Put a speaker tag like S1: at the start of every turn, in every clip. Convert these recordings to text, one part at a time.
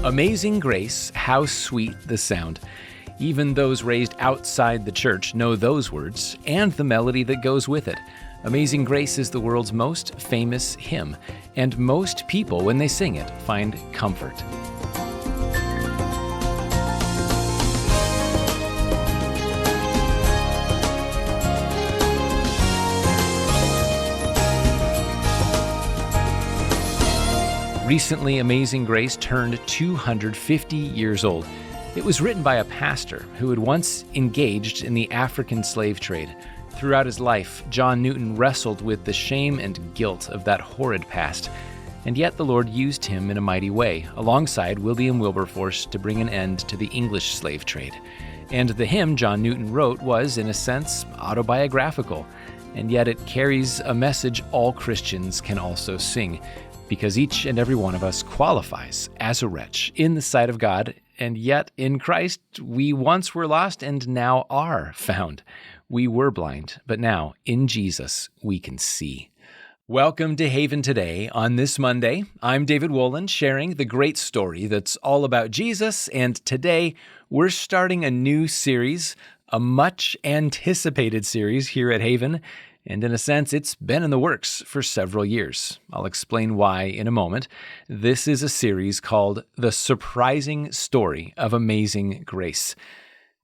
S1: Amazing grace, how sweet the sound. Even those raised outside the church know those words and the melody that goes with it. Amazing Grace is the world's most famous hymn, and most people, when they sing it, find comfort. Recently, Amazing Grace turned 250 years old. It was written by a pastor who had once engaged in the African slave trade. Throughout his life, John Newton wrestled with the shame and guilt of that horrid past. And yet the Lord used him in a mighty way, alongside William Wilberforce, to bring an end to the English slave trade. And the hymn John Newton wrote was, in a sense, autobiographical. And yet it carries a message all Christians can also sing, because each and every one of us qualifies as a wretch in the sight of God, and yet in Christ we once were lost and now are found. We were blind, but now in Jesus we can see. Welcome to Haven Today on this Monday. I'm David Wollen, sharing the great story that's all about Jesus, and today we're starting a new series, a much anticipated series here at Haven. And in a sense, it's been in the works for several years. I'll explain why in a moment. This is a series called The Surprising Story of Amazing Grace.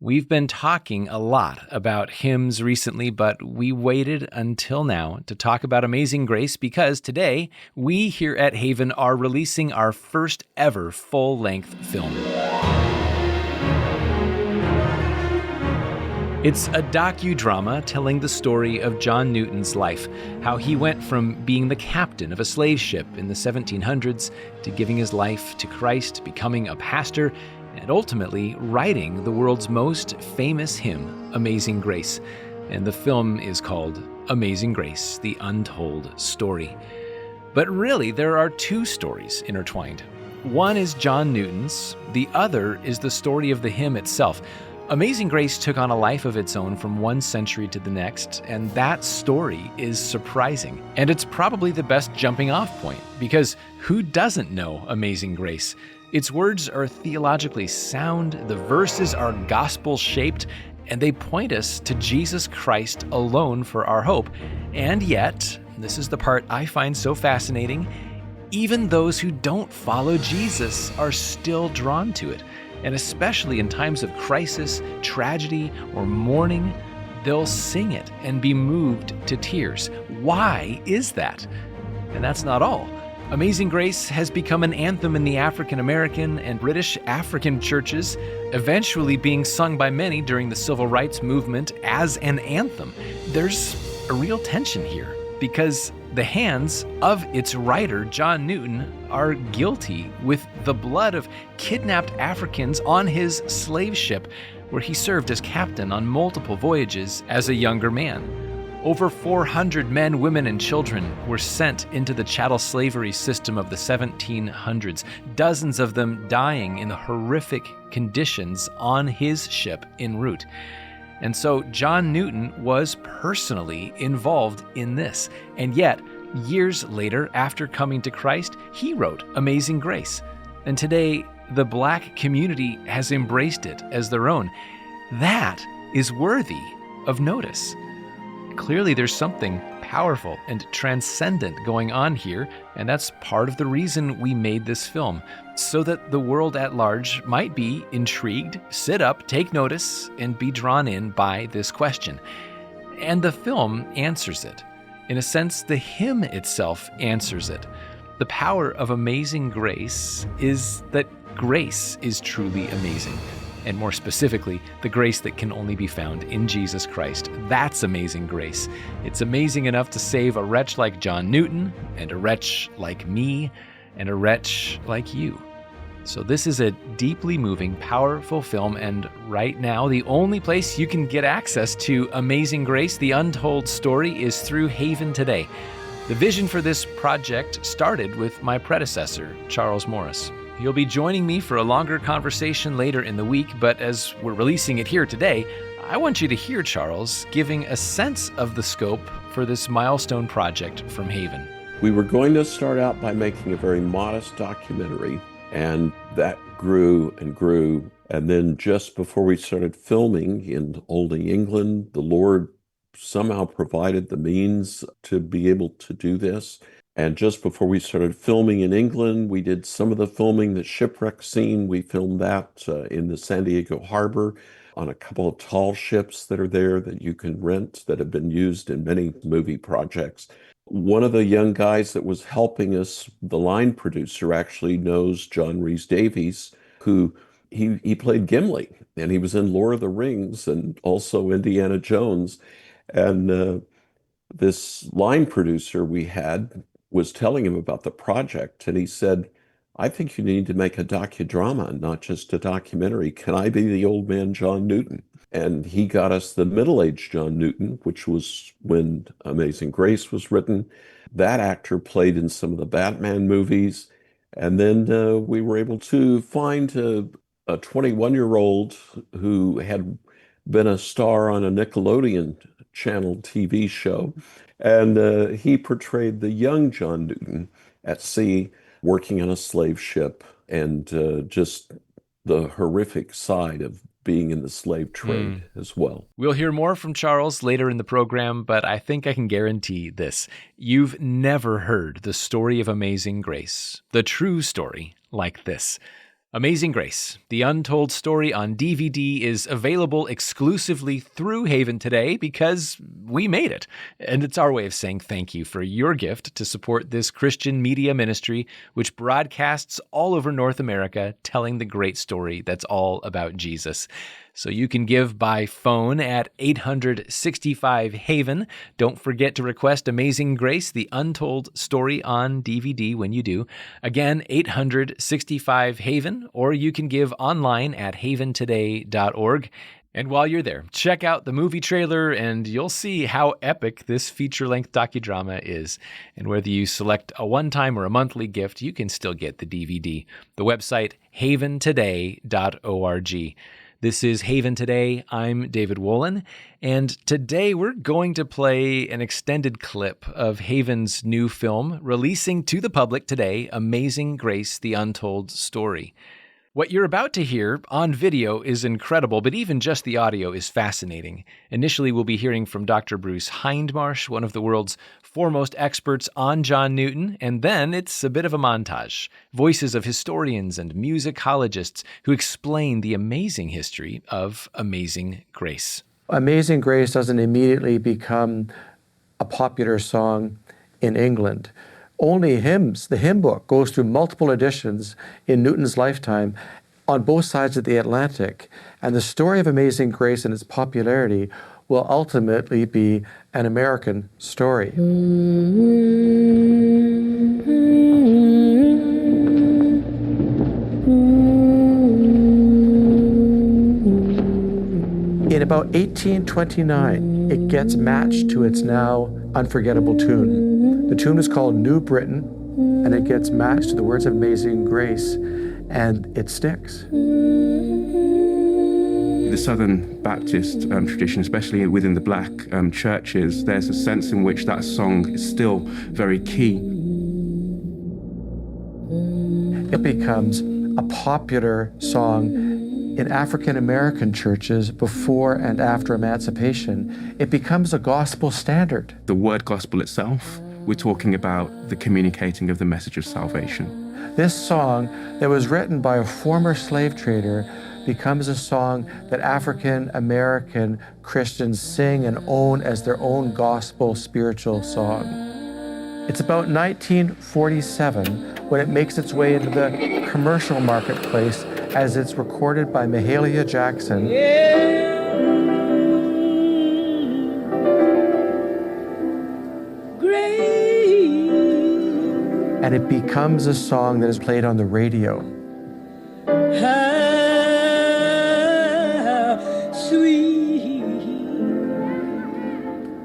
S1: We've been talking a lot about hymns recently, but we waited until now to talk about Amazing Grace because today we here at Haven are releasing our first ever full-length film. It's a docudrama telling the story of John Newton's life, how he went from being the captain of a slave ship in the 1700s to giving his life to Christ, becoming a pastor, and ultimately writing the world's most famous hymn, Amazing Grace. And the film is called Amazing Grace, The Untold Story. But really, there are two stories intertwined. One is John Newton's, the other is the story of the hymn itself. Amazing Grace took on a life of its own from one century to the next, and that story is surprising. And it's probably the best jumping off point, because who doesn't know Amazing Grace? Its words are theologically sound, the verses are gospel-shaped, and they point us to Jesus Christ alone for our hope. And yet, this is the part I find so fascinating, even those who don't follow Jesus are still drawn to it. And especially in times of crisis, tragedy, or mourning, they'll sing it and be moved to tears. Why is that? And that's not all. Amazing Grace has become an anthem in the African American and British African churches, eventually being sung by many during the civil rights movement as an anthem. There's a real tension here, because the hands of its writer, John Newton, are guilty with the blood of kidnapped Africans on his slave ship, where he served as captain on multiple voyages as a younger man. Over 400 men, women, and children were sent into the chattel slavery system of the 1700s, dozens of them dying in the horrific conditions on his ship en route. And so John Newton was personally involved in this. And yet, years later, after coming to Christ, he wrote Amazing Grace. And today, the Black community has embraced it as their own. That is worthy of notice. Clearly, there's something powerful and transcendent going on here, and that's part of the reason we made this film, so that the world at large might be intrigued, sit up, take notice, and be drawn in by this question. And the film answers it. In a sense, the hymn itself answers it. The power of Amazing Grace is that grace is truly amazing. And more specifically, the grace that can only be found in Jesus Christ. That's amazing grace. It's amazing enough to save a wretch like John Newton, and a wretch like me, and a wretch like you. So this is a deeply moving, powerful film, and right now, the only place you can get access to Amazing Grace, The Untold Story, is through Haven Today. The vision for this project started with my predecessor, Charles Morris. You'll be joining me for a longer conversation later in the week, but as we're releasing it here today, I want you to hear Charles giving a sense of the scope for this milestone project from Haven.
S2: We were going to start out by making a very modest documentary And that grew and grew. And then just before we started filming in Olding, England, the Lord somehow provided the means to be able to do this. And just before we started filming in England, we did some of the filming, the shipwreck scene. We filmed that in the San Diego harbor on a couple of tall ships that are there that you can rent that have been used in many movie projects. One of the young guys that was helping us, the line producer, actually knows John Rhys Davies, who he played Gimli, and he was in Lord of the Rings and also Indiana Jones. And this line producer we had was telling him about the project, and he said, I think you need to make a docudrama, not just a documentary. Can I be the old man John Newton? And he got us the middle-aged John Newton, which was when Amazing Grace was written. That actor played in some of the Batman movies. And then we were able to find a 21-year-old who had been a star on a Nickelodeon channel TV show. And he portrayed the young John Newton at sea, working on a slave ship, and just the horrific side of being in the slave trade as well.
S1: We'll hear more from Charles later in the program, but I think I can guarantee this. You've never heard the story of Amazing Grace, the true story, like this. Amazing Grace, the untold story on DVD, is available exclusively through Haven today because we made it. And it's our way of saying thank you for your gift to support this Christian media ministry, which broadcasts all over North America, telling the great story that's all about Jesus. So you can give by phone at 865-HAVEN. Don't forget to request Amazing Grace, the untold story on DVD when you do. Again, 865-HAVEN, or you can give online at haventoday.org. And while you're there, check out the movie trailer and you'll see how epic this feature-length docudrama is. And whether you select a one-time or a monthly gift, you can still get the DVD. The website, haventoday.org. This is Haven Today. I'm David Wollen, and today we're going to play an extended clip of Haven's new film, releasing to the public today, Amazing Grace, the Untold Story. What you're about to hear on video is incredible, but even just the audio is fascinating. Initially, we'll be hearing from Dr. Bruce Hindmarsh, one of the world's foremost experts on John Newton, and then it's a bit of a montage. Voices of historians and musicologists who explain the amazing history of Amazing Grace.
S3: Amazing Grace doesn't immediately become a popular song in England. Only hymns, the hymn book, goes through multiple editions in Newton's lifetime on both sides of the Atlantic. And the story of Amazing Grace and its popularity will ultimately be an American story. In about 1829, it gets matched to its now unforgettable tune. The tune is called New Britain, and it gets matched to the words of Amazing Grace, and it sticks.
S4: The Southern Baptist tradition, especially within the black churches, there's a sense in which that song is still very key.
S3: It becomes a popular song in African American churches before and after emancipation. It becomes a gospel standard.
S4: The word gospel itself, we're talking about the communicating of the message of salvation.
S3: This song that was written by a former slave trader becomes a song that African American Christians sing and own as their own gospel spiritual song. It's about 1947 when it makes its way into the commercial marketplace as it's recorded by Mahalia Jackson. And it becomes a song that is played on the radio.
S5: How sweet.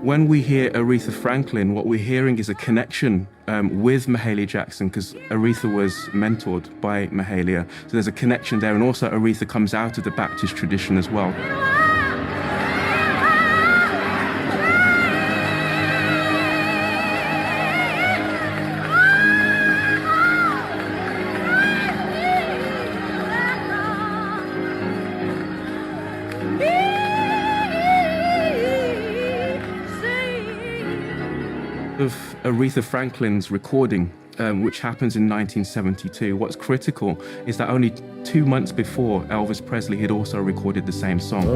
S4: When we hear Aretha Franklin, what we're hearing is a connection with Mahalia Jackson, because Aretha was mentored by Mahalia. So there's a connection there, and also Aretha comes out of the Baptist tradition as well. Aretha Franklin's recording, which happens in 1972. What's critical is that only 2 months before, Elvis Presley had also recorded the same song.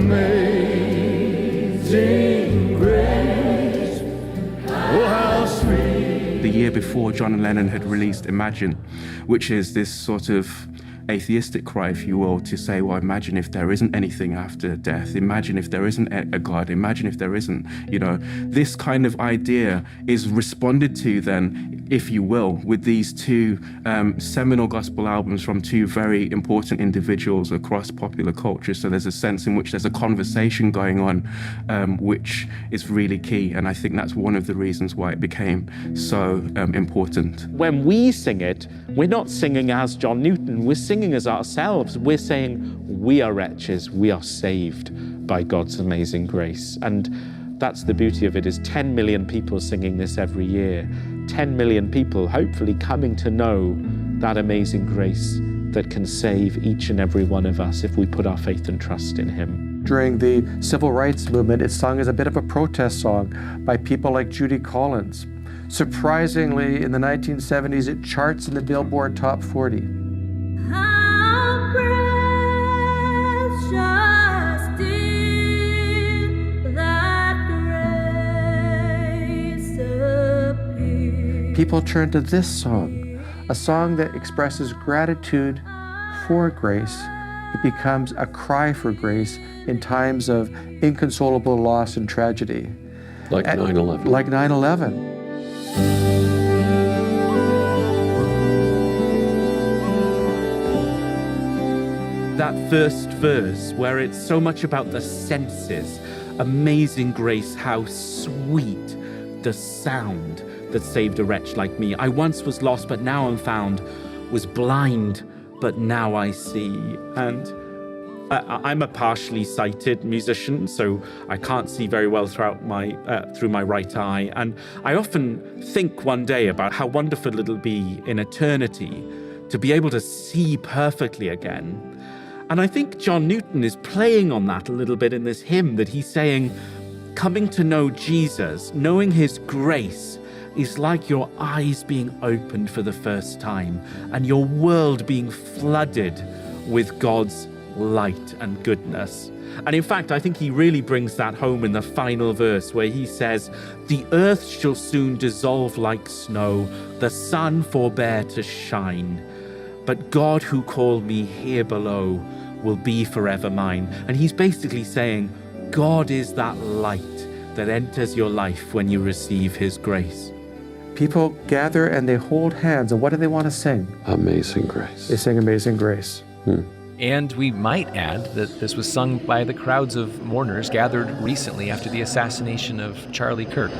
S4: Amazing grace, oh how sweet. The year before, John Lennon had released Imagine, which is this sort of atheistic cry, if you will, to say, well, imagine if there isn't anything after death. Imagine if there isn't a God. Imagine if there isn't, this kind of idea is responded to then, if you will, with these two seminal gospel albums from two very important individuals across popular culture. So there's a sense in which there's a conversation going on, which is really key. And I think that's one of the reasons why it became so important.
S6: When we sing it, we're not singing as John Newton, we're singing as ourselves. We're saying we are wretches, we are saved by God's amazing grace. And that's the beauty of it, is 10 million people singing this every year. 10 million people hopefully coming to know that amazing grace that can save each and every one of us if we put our faith and trust in Him.
S3: During the civil rights movement, it's sung as a bit of a protest song by people like Judy Collins. Surprisingly, in the 1970s, it charts in the Billboard Top 40.
S7: How precious did that grace appear.
S3: People turn to this song, a song that expresses gratitude for grace. It becomes a cry for grace in times of inconsolable loss and tragedy.
S2: Like 9/11.
S3: Like 9/11.
S6: That first verse, where it's so much about the senses, amazing grace, how sweet the sound that saved a wretch like me. I once was lost, but now I'm found, was blind, but now I see. And I'm a partially sighted musician, so I can't see very well through my right eye. And I often think one day about how wonderful it'll be in eternity to be able to see perfectly again. And I think John Newton is playing on that a little bit in this hymn, that he's saying, coming to know Jesus, knowing His grace, is like your eyes being opened for the first time and your world being flooded with God's light and goodness. And in fact, I think he really brings that home in the final verse, where he says, the earth shall soon dissolve like snow, the sun forbear to shine, but God who called me here below will be forever mine. And he's basically saying, God is that light that enters your life when you receive His grace.
S3: People gather and they hold hands, and what do they want to sing?
S2: Amazing Grace.
S3: They sing Amazing Grace.
S1: And we might add that this was sung by the crowds of mourners gathered recently after the assassination of Charlie Kirk.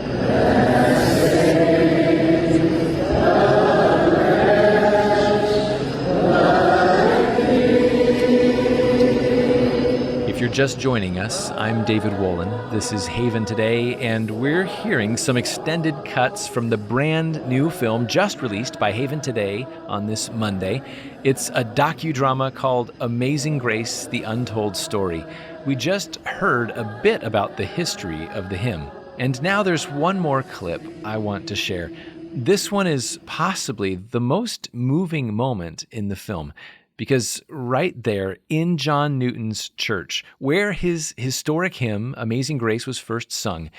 S1: If you're just joining us, I'm David Wollen. This is Haven Today, and we're hearing some extended cuts from the brand new film just released by Haven Today on this Monday. It's a docudrama called Amazing Grace, The Untold Story. We just heard a bit about the history of the hymn, and now there's one more clip I want to share. This one is possibly the most moving moment in the film, because right there in John Newton's church, where his historic hymn, Amazing Grace, was first sung,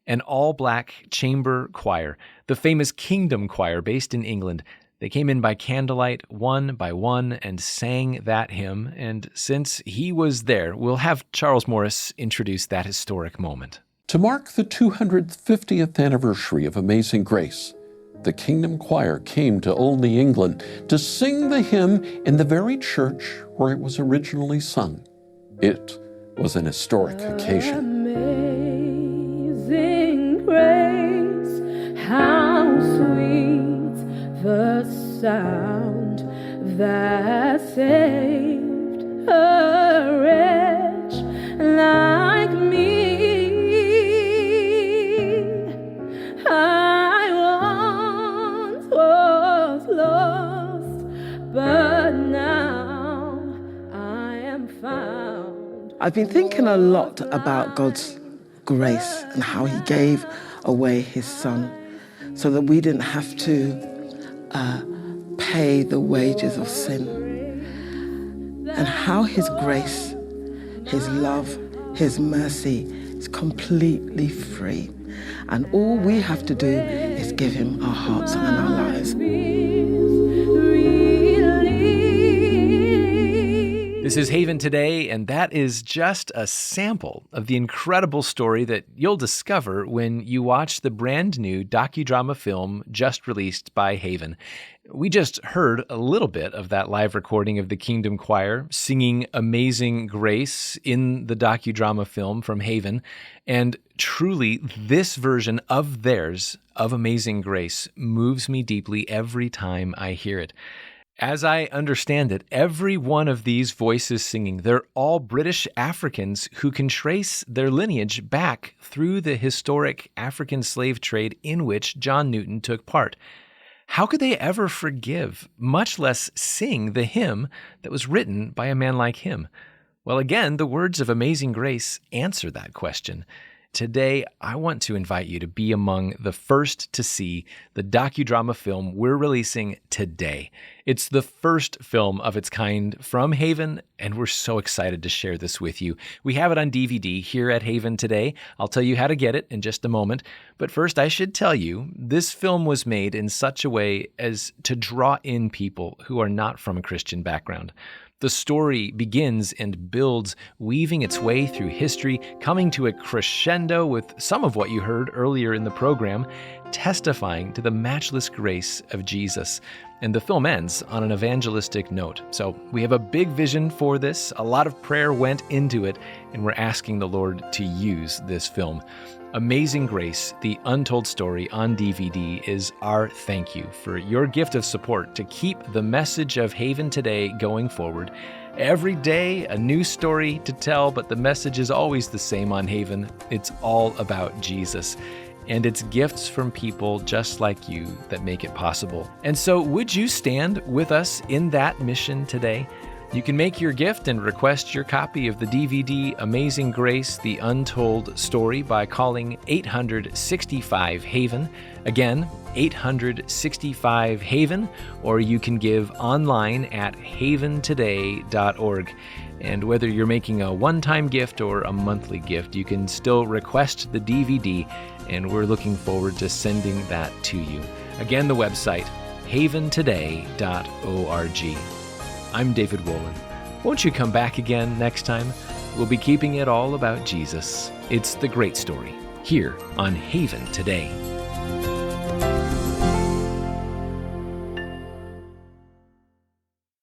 S1: an all-black chamber choir, the famous Kingdom Choir based in England, they came in by candlelight, one by one, and sang that hymn. And since he was there, we'll have Charles Morris introduce that historic moment.
S2: To mark the 250th anniversary of Amazing Grace, the Kingdom Choir came to Olney, England, to sing the hymn in the very church where it was originally sung. It was an historic occasion.
S7: Amazing grace, how sweet the sound that saved a wretch like me. But now I am found.
S8: I've been thinking a lot about God's grace and how He gave away His Son. so that we didn't have to pay the wages of sin. And how His grace, His love, His mercy is completely free. And all we have to do is give Him our hearts and our lives.
S1: This is Haven Today, and that is just a sample of the incredible story that you'll discover when you watch the brand new docudrama film just released by Haven. We just heard a little bit of that live recording of the Kingdom Choir singing Amazing Grace in the docudrama film from Haven, and truly this version of theirs of Amazing Grace moves me deeply every time I hear it. As I understand it, every one of these voices singing, they're all British Africans who can trace their lineage back through the historic African slave trade in which John Newton took part. How could they ever forgive, much less sing the hymn that was written by a man like him? Well, again, the words of Amazing Grace answer that question. Today, I want to invite you to be among the first to see the docudrama film we're releasing today. It's the first film of its kind from Haven, and we're so excited to share this with you. We have it on DVD here at Haven Today. I'll tell you how to get it in just a moment. But first, I should tell you, this film was made in such a way as to draw in people who are not from a Christian background. The story begins and builds, weaving its way through history, coming to a crescendo with some of what you heard earlier in the program, testifying to the matchless grace of Jesus. And the film ends on an evangelistic note. So we have a big vision for this. A lot of prayer went into it, and we're asking the Lord to use this film. Amazing Grace, the untold story on DVD, is our thank you for your gift of support to keep the message of Haven Today going forward. Every day, a new story to tell, but the message is always the same on Haven. It's all about Jesus. And it's gifts from people just like you that make it possible. And so would you stand with us in that mission today? You can make your gift and request your copy of the DVD Amazing Grace, The Untold Story by calling 865-HAVEN. Again, 865-HAVEN, or you can give online at haventoday.org. And whether you're making a one-time gift or a monthly gift, you can still request the DVD, and we're looking forward to sending that to you. Again, the website, haventoday.org. I'm David Wollen. Won't you come back again next time? We'll be keeping it all about Jesus. It's the great story here on Haven Today.